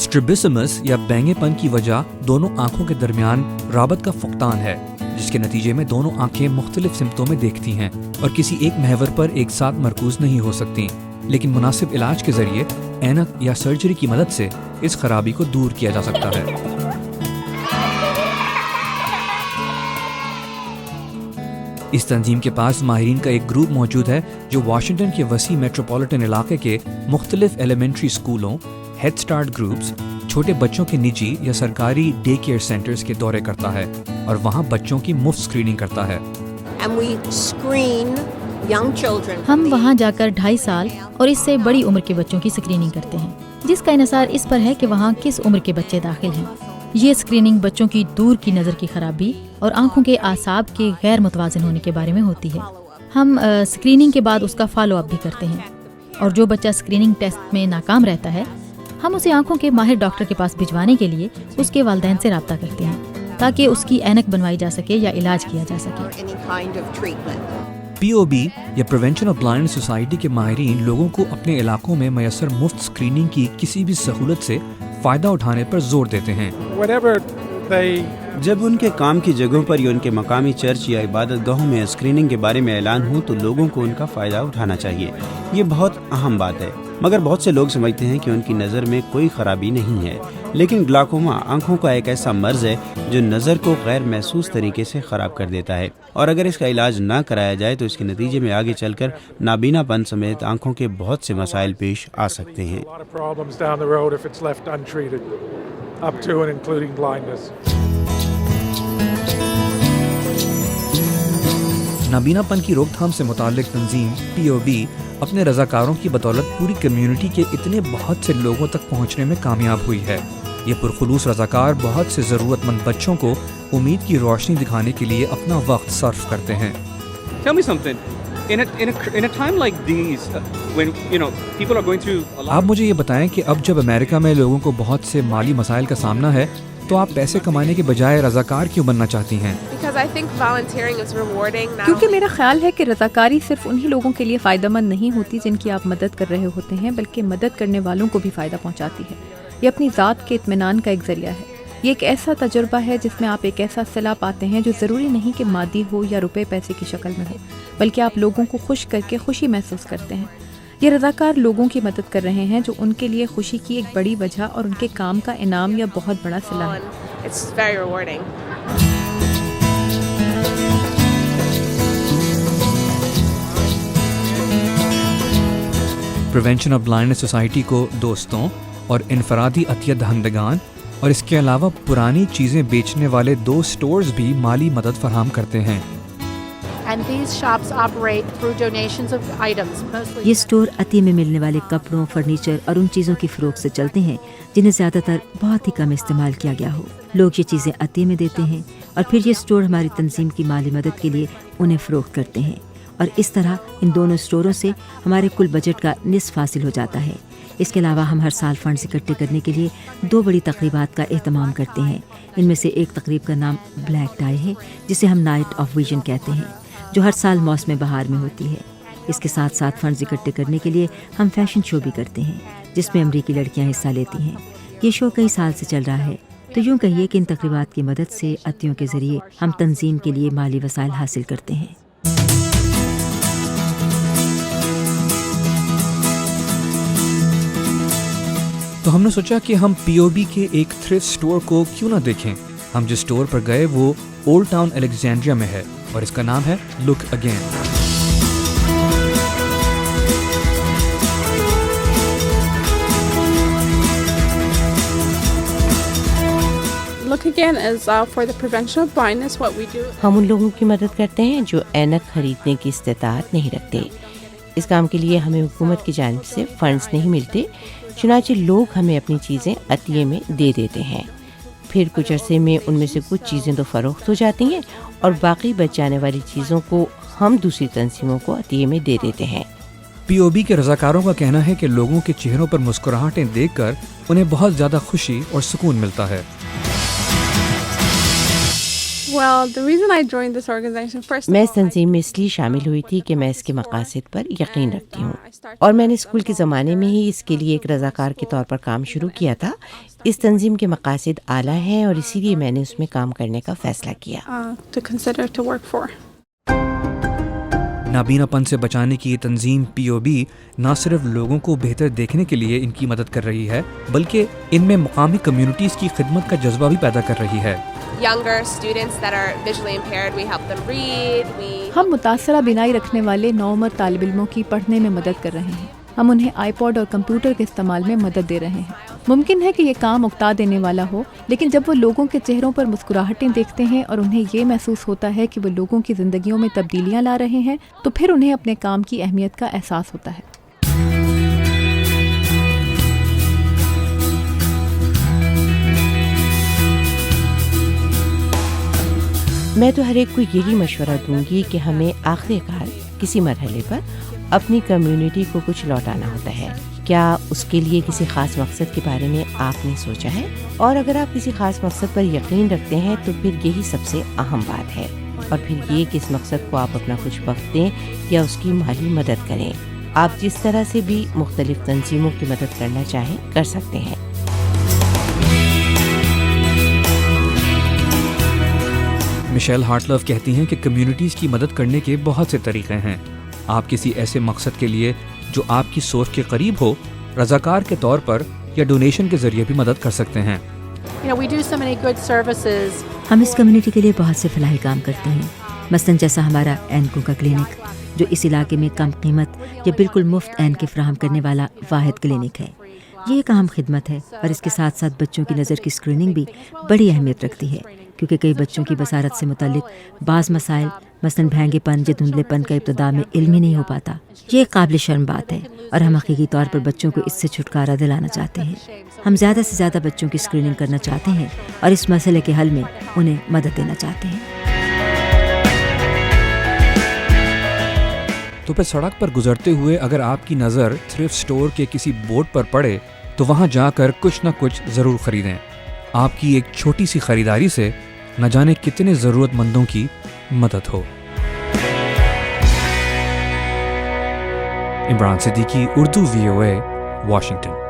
Strabismus या बैंगे पन की वजह दोनों आंखों के दरमियान राबत का फुकदान है, जिसके नतीजे में दोनों आंखें मुख्तलिफ सिम्टोमें देखती हैं और किसी एक महवर पर एक साथ मरकूज नहीं हो सकती। लेकिन मुनासिब इलाज के जरिए ऐनक या सर्जरी की मदद से इस खराबी को दूर किया जा सकता है। इस तंजीम के पास माहिरीन का एक ग्रुप मौजूद है जो वाशिंगटन के वसी मेट्रोपॉलिटन इलाके के मुख्तलिफ एलिमेंट्री स्कूलों, हेड स्टार्ट ग्रुप्स, छोटे बच्चों के निजी या सरकारी डे केयर सेंटर्स के दौरे करता है और वहाँ बच्चों की मुफ्त स्क्रीनिंग करता है। हम वहाँ जाकर 2.5 साल और इससे बड़ी उम्र के बच्चों की स्क्रीनिंग करते हैं, जिसका इन्हिसार इस पर है कि वहाँ किस उम्र के बच्चे दाखिल हैं। ये स्क्रीनिंग बच्चों की दूर की नज़र की खराबी और आंखों के आसाब के गैर मुतवाज़िन होने के बारे में होती है। हम स्क्रीनिंग के बाद उसका फॉलो अप भी करते हैं और जो बच्चा स्क्रीनिंग टेस्ट में नाकाम रहता है, हम उसे आंखों के माहिर डॉक्टर के पास भिजवाने के लिए उसके वालिदैन से रब्ता करते हैं ताकि उसकी ऐनक बनवाई जा सके या इलाज किया जा सके। POB या प्रिवेंशन ऑफ ब्लाइंडनेस सोसाइटी के माहिरीन लोगों को अपने इलाकों में मयसर मुफ्त स्क्रीनिंग की किसी भी सहूलत से फ़ायदा उठाने पर जोर देते हैं। जब उनके काम की जगहों पर या उनके मकामी चर्च या इबादत गाहों में स्क्रीनिंग के बारे में ऐलान हो तो लोगों को उनका फ़ायदा उठाना चाहिए। ये बहुत अहम बात है, मगर बहुत से लोग समझते हैं कि उनकी नज़र में कोई खराबी नहीं है। लेकिन ग्लाकोमा आंखों का एक ऐसा मर्ज है जो नज़र को गैर महसूस तरीके से ख़राब कर देता है और अगर इसका इलाज ना कराया जाए तो इसके नतीजे में आगे चलकर नाबीनापन समेत आंखों के बहुत से मसाइल पेश आ सकते हैं। नाबीनापन की रोकथाम से मुताल्लिक तंजीम POB अपने रज़ाकारों की बदौलत पूरी कम्युनिटी के इतने बहुत से लोगों तक पहुंचने में कामयाब हुई है। ये पुरखुलूस रज़ाकार बहुत से ज़रूरतमंद बच्चों को उम्मीद की रोशनी दिखाने के लिए अपना वक्त सर्फ करते हैं। आप मुझे ये बताएं कि अब जब अमेरिका में लोगों को बहुत से माली मसाइल का सामना है तो आप पैसे कमाने के बजाय रज़ाकार क्यों बनना चाहती हैं? क्योंकि मेरा ख्याल है कि रज़ाकारी सिर्फ उन्हीं लोगों के लिए फ़ायदेमंद नहीं होती जिनकी आप मदद कर रहे होते हैं, बल्कि मदद करने वालों को भी फ़ायदा पहुंचाती है। ये अपनी ज़ात के इत्मीनान का एक ज़रिया है। ये एक ऐसा तजुर्बा है जिसमें आप एक ऐसा सिला पाते हैं जो ज़रूरी नहीं कि मादी हो या रुपए पैसे की शक्ल में हो, बल्कि आप लोगों को खुश करके खुशी महसूस करते हैं। ये रज़ाकार लोगों की मदद कर रहे हैं जो उनके लिए खुशी की एक बड़ी वजह और उनके काम का इनाम या बहुत बड़ा सिला है। प्रिवेंशन ऑफ ब्लाइंडनेस सोसाइटी को दोस्तों और इनफरादी अतिया दहंदगान और इसके अलावा पुरानी चीज़ें बेचने वाले 2 स्टोर्स भी माली मदद फराहम करते हैं। ये स्टोर अती में मिलने वाले कपड़ों, फर्नीचर और उन चीज़ों की फ़रोख्त से चलते हैं जिन्हें ज़्यादातर बहुत ही कम इस्तेमाल किया गया हो। लोग ये चीज़ें अती में देते हैं और फिर ये स्टोर हमारी तंजीम की माली मदद के लिए उन्हें फ़रोख्त करते हैं और इस तरह इन दोनों स्टोरों से हमारे कुल बजट का निस्फ हासिल हो जाता है। इसके अलावा हम हर साल फंड्स इकट्ठे करने के लिए 2 बड़ी तकरीबात का एहतमाम करते हैं। इनमें से एक तकरीब का नाम ब्लैक टाई है, जिसे हम नाइट ऑफ विजन कहते हैं, जो हर साल मौसम बहार में होती है। इसके साथ साथ फंड्स इकट्ठे करने के लिए हम फैशन शो भी करते हैं, जिसमें अमरीकी लड़कियां हिस्सा लेती हैं। ये शो कई साल से चल रहा है, तो यूँ कहिए कि इन तकरीबात की मदद से अतियों के ज़रिए हम तंजीम के लिए माली वसाइल हासिल करते हैं। तो हमने सोचा कि हम POB के एक थ्रिफ्ट स्टोर को क्यों ना देखें। हम जिस स्टोर पर गए वो ओल्ड टाउन अलेक्जेंड्रिया में है और इसका नाम है लुक अगेन। हम उन लोगों की मदद करते हैं जो ऐनक खरीदने की इस्तेताअत नहीं रखते। इस काम के लिए हमें हुकूमत की जानिब से फंड्स नहीं मिलते, चुनांचे लोग हमें अपनी चीज़ें अतिये में दे देते हैं। फिर कुछ अरसे में उनमें से कुछ चीज़ें तो फ़रोख्त हो जाती हैं और बाकी बच जाने वाली चीज़ों को हम दूसरी तंजीमों को अतिये में दे देते हैं। POB के रज़ाकारों का कहना है कि लोगों के चेहरों पर मुस्कुराहटें देखकर उन्हें बहुत ज़्यादा खुशी और सुकून मिलता है। Well, the reason I joined this organization, first میں of اس all, تنظیم میں اس لیے شامل ہوئی تھی کہ میں اس کے مقاصد پر یقین رکھتی ہوں، اور میں نے اسکول کے زمانے میں ہی اس کے لیے ایک رضاکار کے طور پر کام شروع کیا تھا۔ اس تنظیم کے مقاصد اعلیٰ ہیں اور اسی لیے میں نے اس میں کام کرنے کا فیصلہ کیا۔ to consider to work for. نابینا پن سے بچانے کی یہ تنظیم POB نہ صرف لوگوں کو بہتر دیکھنے کے لیے ان کی مدد کر رہی ہے، بلکہ ان میں مقامی کمیونٹیز کی خدمت کا جذبہ بھی پیدا کر رہی ہے۔ Younger students that are visually impaired, we help them read. ہم متاثرہ بینائی رکھنے والے نوعمر طالب علموں کی پڑھنے میں مدد کر رہے ہیں۔ ہم انہیں آئی پوڈ اور کمپیوٹر کے استعمال میں مدد دے رہے ہیں۔ ممکن ہے کہ یہ کام اکتا دینے والا ہو، لیکن جب وہ لوگوں کے چہروں پر مسکراہٹیں دیکھتے ہیں اور انہیں یہ محسوس ہوتا ہے کہ وہ لوگوں کی زندگیوں میں تبدیلیاں لا رہے ہیں، تو پھر انہیں اپنے کام کی اہمیت کا احساس ہوتا ہے۔ میں تو ہر ایک کو یہی مشورہ دوں گی کہ ہمیں آخری کار کسی مرحلے پر اپنی کمیونٹی کو کچھ لوٹانا ہوتا ہے۔ کیا اس کے لیے کسی خاص مقصد کے بارے میں آپ نے سوچا ہے؟ اور اگر آپ کسی خاص مقصد پر یقین رکھتے ہیں تو پھر یہی سب سے اہم بات ہے، اور پھر یہ کہ اس مقصد کو آپ اپنا کچھ وقت دیں یا اس کی مالی مدد کریں۔ آپ جس طرح سے بھی مختلف تنظیموں کی مدد کرنا چاہیں کر سکتے ہیں۔ مشیل ہارٹلف کہتی ہیں کہ کمیونٹیز کی مدد کرنے کے بہت سے طریقے ہیں۔ آپ کسی ایسے مقصد کے لیے جو آپ کی سوچ کے قریب ہو، رضاکار کے طور پر یا ڈونیشن کے ذریعے بھی مدد کر سکتے ہیں۔ We do so many good services. ہم اس کمیونٹی کے لیے بہت سے فلاحی کام کرتے ہیں، مثلاً جیسا ہمارا اینکوں کا کلینک، جو اس علاقے میں کم قیمت یا بالکل مفت عین کے فراہم کرنے والا واحد کلینک ہے۔ یہ ایک اہم خدمت ہے، اور اس کے ساتھ ساتھ بچوں کی نظر کی اسکریننگ بھی بڑی اہمیت رکھتی ہے، کیونکہ کئی بچوں کی بصارت سے متعلق بعض مسائل، مثلاً بھینگے پن یا دھندلے پن کا ابتدا میں علم ہی نہیں ہو پاتا۔ یہ ایک قابل شرم بات ہے، اور ہم حقیقی طور پر بچوں کو اس سے چھٹکارا دلانا چاہتے ہیں۔ ہم زیادہ سے زیادہ بچوں کی اسکریننگ کرنا چاہتے ہیں اور اس مسئلے کے حل میں انہیں مدد دینا چاہتے ہیں۔ تو پھر سڑک پر گزرتے ہوئے اگر آپ کی نظر تھرفٹ سٹور کے کسی بورڈ پر پڑے تو وہاں جا کر کچھ نہ کچھ ضرور خریدیں۔ آپ کی ایک چھوٹی سی خریداری سے نہ جانے کتنے ضرورت مندوں کی مدد ہو۔ Imran Siddiqui, Urdu VOA، Washington.